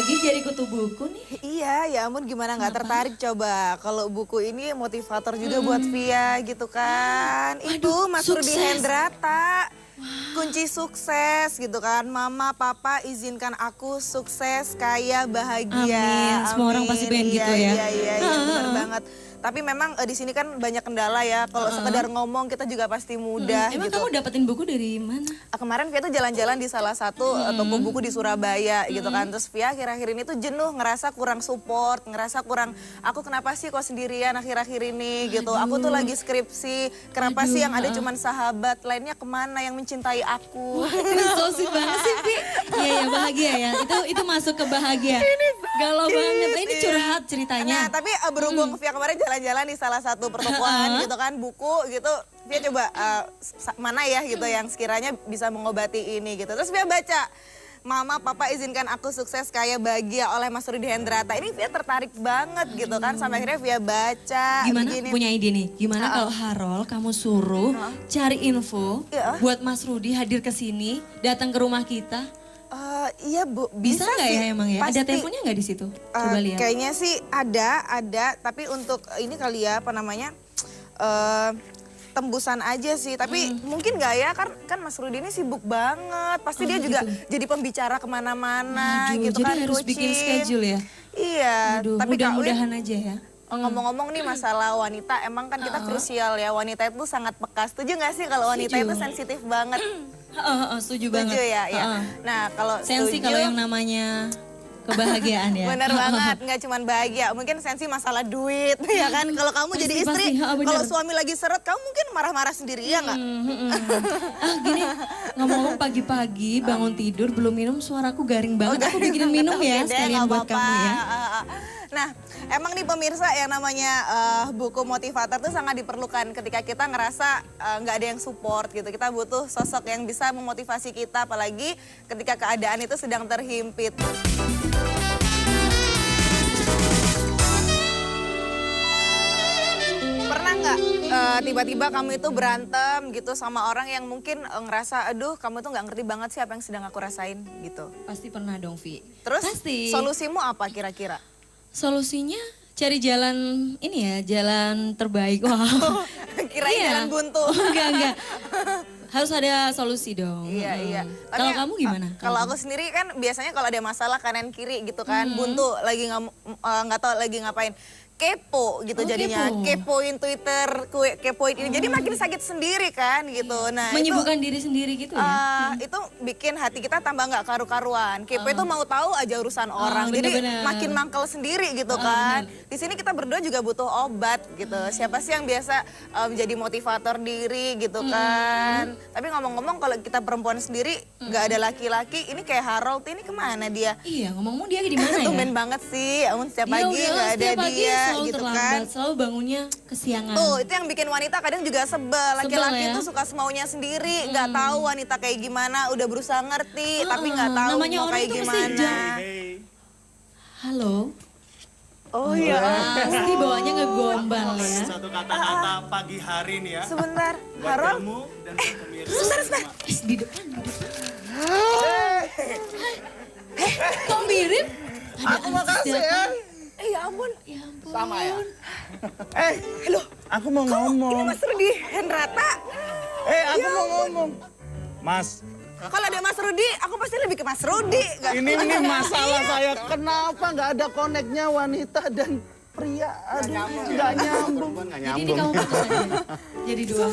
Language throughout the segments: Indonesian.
lagi jadi kutu buku nih. Iya, ya ampun gimana nggak tertarik coba kalau buku ini motivator juga buat Via gitu kan. Itu Waduh, Mas Rudi sukses. Hendrata. Kunci sukses gitu kan. Mama, papa izinkan aku sukses, kaya, bahagia. Amin. Semua orang pasti pengen gitu ya. Iya, benar banget. Tapi memang di sini kan banyak kendala ya. Kalau sekedar ngomong kita juga pasti mudah Emang gitu. kamu dapetin buku dari mana? Kemarin Via tuh jalan-jalan di salah satu toko buku di Surabaya gitu kan. Terus Via akhir-akhir ini tuh jenuh, ngerasa kurang support, ngerasa kurang, aku kenapa sih kok sendirian akhir-akhir ini gitu. Aku tuh lagi skripsi, kenapa sih yang ada cuman sahabat, lainnya kemana yang mencintai aku. Ini so sweet banget sih, Pi. Iya, ya bahagia ya. Itu masuk ke bahagia. Galau banget. Nah, ini curhat ceritanya. Nah tapi berhubung Via kemarin jalan-jalan di salah satu pertokoan gitu kan, buku gitu. Via coba mana ya gitu yang sekiranya bisa mengobati ini gitu. Terus Via baca, Mama, Papa izinkan aku sukses, kaya, bahagia oleh Mas Rudi Hendrata. Ini Via tertarik banget gitu kan, sampai akhirnya Via baca. Gimana begini. punya ide nih? Gimana kalau Harol kamu suruh cari info buat Mas Rudi hadir ke sini, datang ke rumah kita? Iya Bu, Bisa nggak sih. ya emang ya? Pasti. Ada teleponnya nggak di situ? Coba lihat. Kayaknya sih ada. Tapi untuk ini kali ya, apa namanya, tembusan aja sih. Tapi mungkin nggak ya, kan Mas Rudi ini sibuk banget. Pasti dia juga jadi pembicara kemana-mana Aduh, gitu jadi kan. harus bikin schedule ya? Iya, Aduh, tapi Kak Win, mudah-mudahan aja ya. ngomong-ngomong nih masalah wanita, emang kan kita krusial ya. Wanita itu sangat peka. Setuju nggak sih kalau wanita Setuju. itu sensitif banget? Setuju banget. Setuju ya, ya. Nah kalau Sensi setuju, kalau yang namanya kebahagiaan ya. bener banget, nggak cuma bahagia, mungkin sensi masalah duit, ya kan? Kalau kamu Pasti, jadi istri, pasti. Bener. kalau suami lagi seret, kamu mungkin marah-marah sendiri ya nggak? Gini, ngomong-ngomong pagi-pagi bangun tidur belum minum, suaraku garing banget. Aku bikinin minum ya Oke deh, sekalian nggak buat apa-apa. kamu ya. Nah, emang nih pemirsa yang namanya buku motivator tuh sangat diperlukan ketika kita ngerasa nggak ada yang support gitu. Kita butuh sosok yang bisa memotivasi kita, apalagi ketika keadaan itu sedang terhimpit. Pernah nggak tiba-tiba kamu itu berantem gitu sama orang yang mungkin ngerasa, aduh kamu tuh nggak ngerti banget sih apa yang sedang aku rasain gitu. Pasti pernah dong, Vi. Terus Pasti. solusimu apa kira-kira? Solusinya cari jalan ini ya, jalan terbaik. Wow. Kirain Iya. jalan buntu. Enggak. Harus ada solusi dong. Iya. Kalau Tapi, kamu gimana? Kalau aku sendiri kan biasanya kalau ada masalah kanan kiri gitu kan, buntu lagi nggak tahu lagi ngapain. Kepo gitu Oh, jadinya, kepo. kepoin Twitter, kepoin ini, jadi makin sakit sendiri kan gitu. Nah Menyibukkan diri sendiri gitu ya? itu bikin hati kita tambah nggak karu-karuan. Kepo itu mau tahu aja urusan orang, jadi bener-bener. makin mangkel sendiri gitu kan. Di sini kita berdua juga butuh obat gitu. Siapa sih yang biasa menjadi motivator diri gitu kan. Tapi ngomong-ngomong kalau kita perempuan sendiri nggak ada laki-laki, ini kayak Harold ini kemana dia? Iya, ngomong-ngomong dia di mana ya? Tumben banget sih, amun setiap Iya, pagi udah, nggak ada setiap pagi dia selalu gitu terlambat, kan. selalu bangunnya kesiangan. Tuh, itu yang bikin wanita kadang juga sebel. Laki-laki ya? tuh suka semaunya sendiri, nggak tahu wanita kayak gimana, udah berusaha ngerti, tapi nggak tahu namanya mau orang kayak itu mesti gimana. jangan- Halo? Oh iya. Pasti bawanya ngegombal ya. Satu kata-kata pagi hari nih ya. Sebentar, Buat Harold. kamu dan pemirsa. Di depan. Kok mirip? Aku makasih ya. Ya ampun, Sama ya. Aku mau ini ngomong. Mas Rudi Hendrata. Aku mau ngomong. Mas, Kalau ada Mas Rudi, aku pasti lebih ke Mas Rudi. ini masalah saya. Kenapa nggak ada koneknya wanita dan pria? Aduh, nggak nyambung. Jadi ini kamu putus aja. Jadi dua.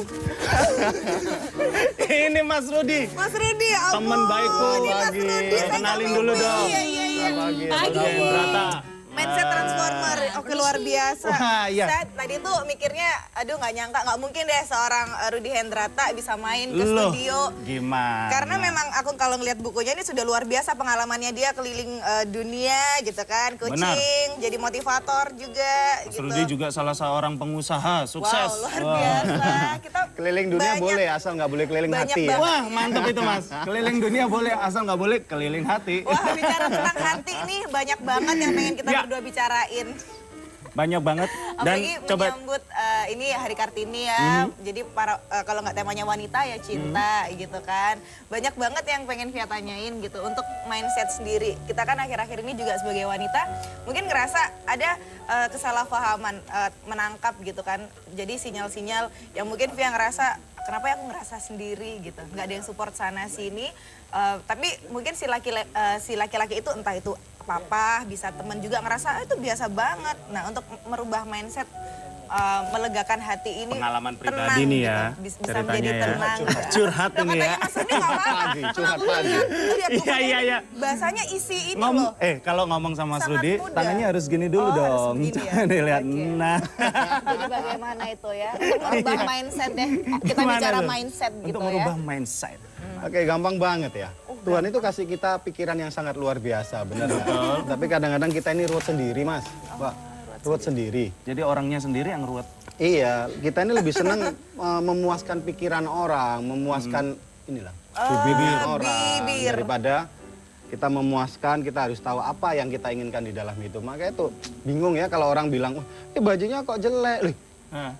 Ini Mas Rudi. Mas Rudi, ya ampun. Temen baikku. Ini Mas Rudi, saya Kenalin nggak dulu mimpi. dong. Iya. Pagi. Hendrata. Mindset transformer, oke luar biasa. Wah, iya. Saya tadi tuh mikirnya, aduh nggak nyangka, nggak mungkin deh seorang Rudi Hendrata bisa main ke Loh, studio. gimana? Karena memang aku kalau ngeliat bukunya ini sudah luar biasa pengalamannya dia keliling dunia gitu kan, coaching, jadi motivator juga Mas gitu. Rudi juga salah seorang pengusaha sukses. Wow, luar biasa. Kita Keliling dunia banyak- boleh, asal nggak boleh keliling banyak hati ya. banget. Wah, mantap itu Mas. Keliling dunia boleh, asal nggak boleh keliling hati. Wah, bicara tentang hati nih banyak banget yang pengen kita Ya. berdua bicarain. banyak banget. Dan Apalagi coba menyambut ini Hari Kartini ya. Jadi para kalau nggak temanya wanita ya cinta gitu kan. Banyak banget yang pengen Via tanyain gitu untuk mindset sendiri. Kita kan akhir-akhir ini juga sebagai wanita mungkin ngerasa ada kesalahpahaman menangkap gitu kan. Jadi sinyal-sinyal yang mungkin Via ngerasa kenapa ya aku ngerasa sendiri gitu. Nggak ada yang support sana sini. Tapi mungkin si laki-laki itu entah itu papa, bisa temen juga ngerasa itu biasa banget. Nah untuk merubah mindset, melegakan hati ini pengalaman tenang pribadi nih ya, gitu. Bisa ceritanya menjadi ya. tenang. Curhat ini ya. Mas Rudi nggak apa-apa. Pagi, curhat pagi. Lihat bukunya Iya, ini, iya. bahasanya isi ini loh. Kalau ngomong sama Mas Sangat Rudi, mudah. tangannya harus gini dulu Oh, harus dong. begini ya? Jangan dilihat. Oke. Nah, Jadi bagaimana itu ya? Untuk merubah mindset deh. Kita gimana bicara tuh? mindset gitu Untuk ya. merubah mindset. Oke, gampang banget ya. Tuhan itu kasih kita pikiran yang sangat luar biasa, benar nggak? Tapi kadang-kadang kita ini ruwet sendiri, Mas. Pak, ruwet sendiri. Jadi orangnya sendiri yang ruwet. Iya, kita ini lebih senang memuaskan pikiran orang, memuaskan inilah bibir orang bibir. daripada kita memuaskan, kita harus tahu apa yang kita inginkan di dalam itu. Makanya itu bingung ya kalau orang bilang, bajunya kok jelek, Lih,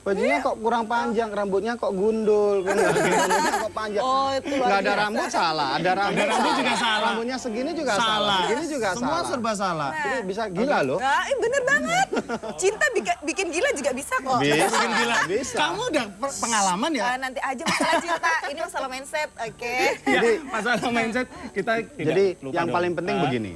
bajunya kok kurang panjang, rambutnya kok gundul, rambutnya kok panjang. Oh, itu luar Nggak ada biasa. rambut salah, ada rambut, juga salah. Rambutnya segini juga salah, segini juga Semua salah. serba salah. Jadi bisa gila loh. Nah, bener banget. Cinta bikin gila juga bisa kok. Bisa. Kamu udah pengalaman ya? Nanti aja masalah cinta, ini masalah mindset, oke? Jadi masalah mindset kita tidak Jadi lupa yang dong. paling penting begini,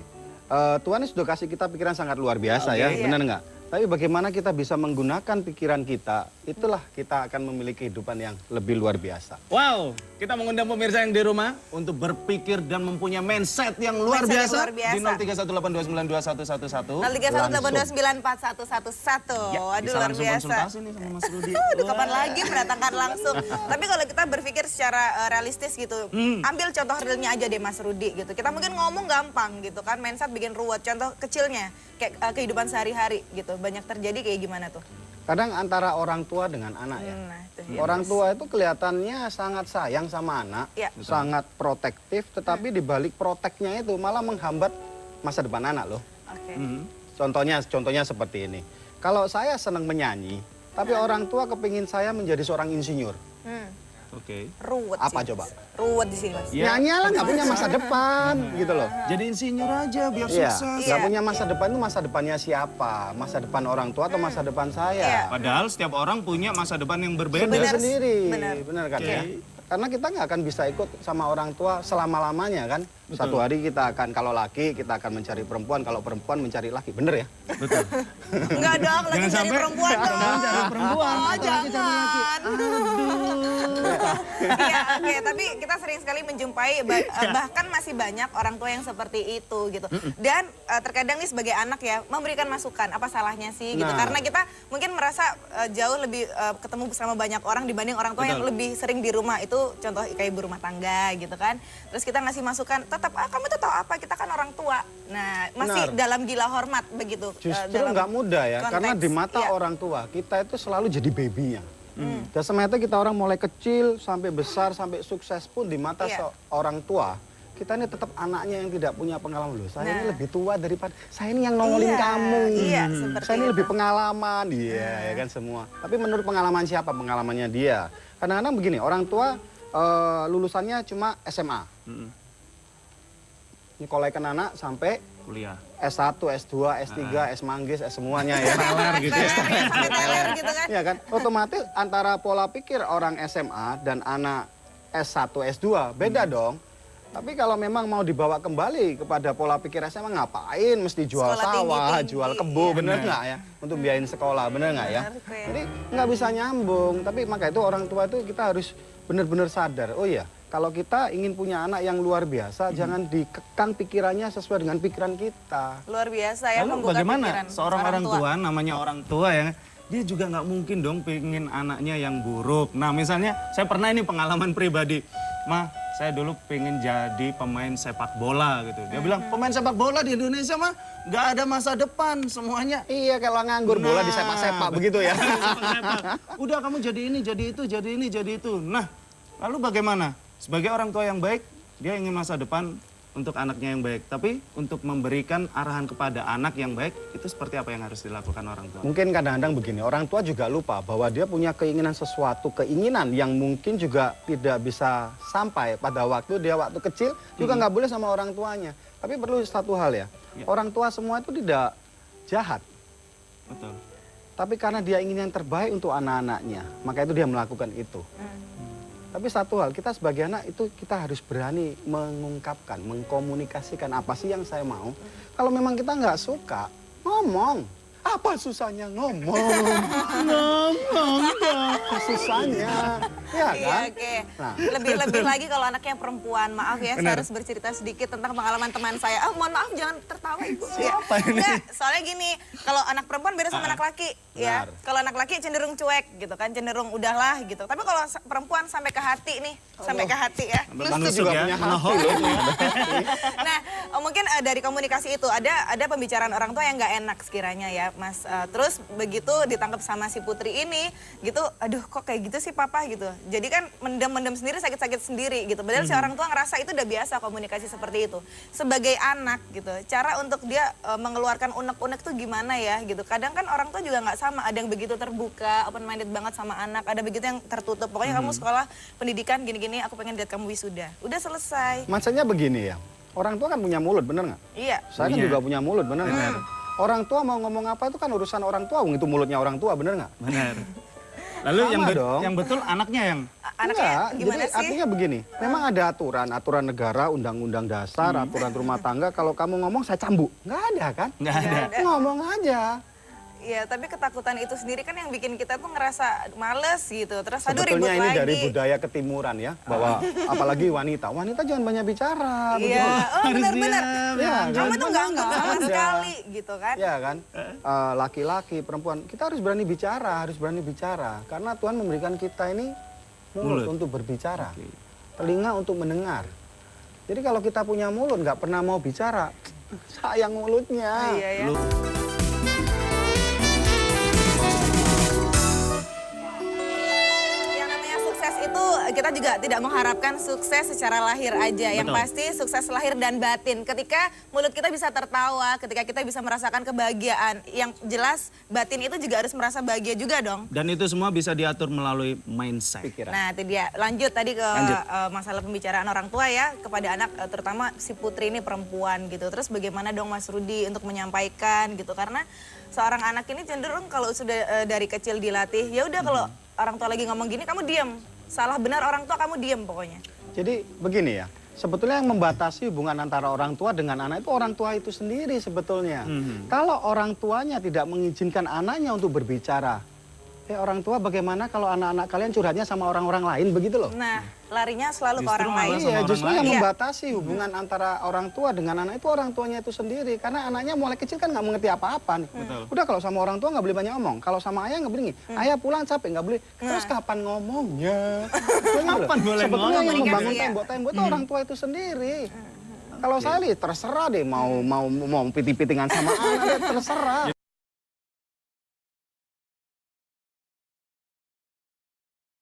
Tuhan ini sudah kasih kita pikiran sangat luar biasa ya, Iya. benar nggak? Tapi bagaimana kita bisa menggunakan pikiran kita, itulah kita akan memiliki kehidupan yang lebih luar biasa. Wow, kita mengundang pemirsa yang di rumah untuk berpikir dan mempunyai mindset yang luar Mindset yang biasa, luar biasa. di 0318292111. Ya, Waduh bisa luar langsung biasa. konsultasi nih sama Mas Rudi. Aduh, kapan lagi mendatangkan langsung. Tapi kalau kita berpikir secara realistis gitu, ambil contoh realnya aja deh Mas Rudi gitu. Kita mungkin ngomong gampang gitu kan, mindset bikin ruwet. Contoh kecilnya, kayak kehidupan sehari-hari gitu, banyak terjadi kayak gimana tuh? Kadang antara orang tua dengan anak ya. Nah, itu dia. Orang tua itu kelihatannya sangat sayang sama anak, Iya. sangat protektif, tetapi di balik proteknya itu malah menghambat masa depan anak loh. Oke. Contohnya seperti ini. Kalau saya senang menyanyi, tapi orang tua kepingin saya menjadi seorang insinyur. Oke. Ruwet Apa sih. coba? Ruwet di sini Mas. Ya. Nyanyi lah nggak punya masa depan gitu loh. Jadi insinyur aja biar Iya, sukses. nggak punya masa depan itu masa depannya siapa? Masa depan orang tua atau masa depan Iya. saya? Padahal setiap orang punya masa depan yang berbeda. Benar. Sendiri, Benar. benar kan Oke. ya? Karena kita nggak akan bisa ikut sama orang tua selama-lamanya kan. Satu hari kita akan, kalau laki kita akan mencari perempuan, kalau perempuan mencari laki. Bener ya? Enggak dong, lagi Jangan cari sampai perempuan dong. cari perempuan. Oh, jangan. Iya, oke. Tapi kita sering sekali menjumpai, bahkan masih banyak orang tua yang seperti itu gitu. Dan terkadang nih sebagai anak ya, memberikan masukan, apa salahnya sih gitu. Nah. Karena kita mungkin merasa jauh lebih ketemu bersama banyak orang dibanding orang tua yang lebih sering di rumah. Itu contoh kayak ibu rumah tangga gitu kan. Terus kita ngasih masukan, tetap kamu tuh tahu apa, kita kan orang tua. Nah, masih Benar. dalam gila hormat begitu. Justru dalam nggak mudah ya, konteks. karena di mata Iya. orang tua kita itu selalu jadi babynya. Dan sebenarnya kita orang mulai kecil sampai besar sampai sukses pun di mata Iya. orang tua kita ini tetap anaknya yang tidak punya pengalaman loh. Saya ini Nah. lebih tua daripada saya ini yang nongolin Iya, kamu. iya, seperti Saya ini itu. lebih pengalaman, iya ya kan semua. Tapi menurut pengalaman siapa? Pengalamannya dia. Kadang-kadang begini, orang tua lulusannya cuma SMA. Nyekolahkan anak sampai Kuliah. S1, S2, S3, S manggis, S semuanya ya. Teler gitu ya. Sampai teler gitu kan. Ya kan? Otomatis antara pola pikir orang SMA dan anak S1, S2 beda dong. Tapi kalau memang mau dibawa kembali kepada pola pikir SMA, ngapain mesti jual Sekolah sawah, tinggi-tinggi. jual kebo, bener nggak ya? Untuk biayain sekolah, bener nggak ya? Bener, Queen. Jadi nggak bisa nyambung. Tapi maka itu orang tua itu kita harus benar-benar sadar. Oh iya, kalau kita ingin punya anak yang luar biasa, jangan dikekang pikirannya sesuai dengan pikiran kita. Luar biasa ya Lalu membuka bagaimana pikiran seorang orang tua, namanya orang tua ya, dia juga nggak mungkin dong pengen anaknya yang buruk. Nah misalnya saya pernah ini pengalaman pribadi, mah saya dulu pengen jadi pemain sepak bola gitu. Dia bilang pemain sepak bola di Indonesia mah nggak ada masa depan semuanya. Iya, kalau nganggur bola di sepak-sepak begitu ya. Udah kamu jadi ini, jadi itu, jadi ini, jadi itu. Nah lalu bagaimana? Sebagai orang tua yang baik, dia ingin masa depan untuk anaknya yang baik. Tapi untuk memberikan arahan kepada anak yang baik, itu seperti apa yang harus dilakukan orang tua? Mungkin kadang-kadang begini, orang tua juga lupa bahwa dia punya keinginan sesuatu, keinginan yang mungkin juga tidak bisa sampai pada waktu dia waktu kecil, juga nggak boleh sama orang tuanya. Tapi perlu satu hal ya, orang tua semua itu tidak jahat. Betul. Tapi karena dia ingin yang terbaik untuk anak-anaknya, maka itu dia melakukan itu. Tapi satu hal, kita sebagai anak itu kita harus berani mengungkapkan, mengkomunikasikan apa sih yang saya mau. Kalau memang kita nggak suka, ngomong. Apa susahnya ngomong? Ngomong dong. Susahnya. Ya Iya, kan? oke. Nah. Lebih lagi kalau anaknya perempuan, maaf ya, saya harus bercerita sedikit tentang pengalaman teman saya. Mohon maaf, jangan tertawa ibu. Siapa ini? Enggak, soalnya gini, kalau anak perempuan beda sama anak laki, ya. Benar. Kalau anak laki cenderung cuek, gitu kan, cenderung udahlah, gitu. Tapi kalau perempuan sampai ke hati nih, sampai ke hati ya. Sampai Lu menusuk juga ya, punya hati menohok. loh. Nah, mungkin dari komunikasi itu ada pembicaraan orang tua yang nggak enak sekiranya ya, Mas. Terus begitu ditangkap sama si putri ini, gitu, aduh kok kayak gitu sih papa gitu. Jadi kan mendem sendiri, sakit-sakit sendiri gitu. Padahal si orang tua ngerasa itu udah biasa komunikasi seperti itu. Sebagai anak gitu, cara untuk dia mengeluarkan unek-unek tuh gimana ya gitu. Kadang kan orang tua juga nggak sama, ada yang begitu terbuka, open minded banget sama anak, ada begitu yang tertutup. Pokoknya kamu sekolah pendidikan gini-gini, aku pengen lihat kamu wisuda. Udah selesai. Maksudnya begini ya, orang tua kan punya mulut, bener nggak? Iya. Saya kan Punya. juga punya mulut, bener nggak? Orang tua mau ngomong apa itu kan urusan orang tua, itu mulutnya orang tua, bener nggak? Benar. Lalu Sama dong. yang betul anaknya yang Anaknya Enggak, gimana jadi sih? artinya begini, memang ada aturan negara, undang-undang dasar, aturan rumah tangga, kalau kamu ngomong saya cambuk. Nggak ada kan? nggak ada. Ngomong aja. Iya, tapi ketakutan itu sendiri kan yang bikin kita tuh ngerasa males gitu. Terus aduh ribut Sebetulnya ini lagi. dari budaya ketimuran ya, bahwa apalagi wanita jangan banyak bicara. Iya, oh benar-benar. Ya, Kamu kan? tuh nggak angkat sama Ada. sekali gitu kan. Ya kan, laki-laki, perempuan, kita harus berani bicara, karena Tuhan memberikan kita ini mulut Mulut. untuk berbicara, telinga untuk mendengar. Jadi kalau kita punya mulut nggak pernah mau bicara, sayang mulutnya. Iya ya. Yang namanya sukses itu kita juga tidak mengharapkan sukses secara lahir aja. Yang Betul. pasti sukses lahir dan batin. Ketika mulut kita bisa tertawa, ketika kita bisa merasakan kebahagiaan, yang jelas batin itu juga harus merasa bahagia juga dong. Dan itu semua bisa diatur melalui mindset. Pikiran. Nah itu dia, lanjut tadi ke Lanjut. masalah pembicaraan orang tua ya kepada anak, terutama si putri ini perempuan gitu. Terus bagaimana dong Mas Rudi untuk menyampaikan gitu, karena seorang anak ini cenderung kalau sudah dari kecil dilatih, ya udah kalau orang tua lagi ngomong gini kamu diam, salah benar orang tua kamu diam pokoknya. Jadi begini ya, sebetulnya yang membatasi hubungan antara orang tua dengan anak itu orang tua itu sendiri sebetulnya. Kalau orang tuanya tidak mengizinkan anaknya untuk berbicara, orang tua bagaimana kalau anak-anak kalian curhatnya sama orang-orang lain begitu loh? Nah larinya selalu ke Justru orang malah lain. sama Iya, orang justru lain. yang Iya. membatasi hubungan antara orang tua dengan anak itu orang tuanya itu sendiri. Karena anaknya mulai kecil kan nggak mengerti apa-apa nih. Betul. Udah kalau sama orang tua nggak boleh banyak ngomong. Kalau sama ayah nggak boleh nih. Ayah pulang capek nggak boleh. Terus kapan ngomongnya? Kapan boleh Sebetulnya ngomong? yang membangun Komunikasi ya. tembok-tembok itu orang tua itu sendiri. Kalau saya terserah deh mau piti-pitingan sama anak deh, terserah.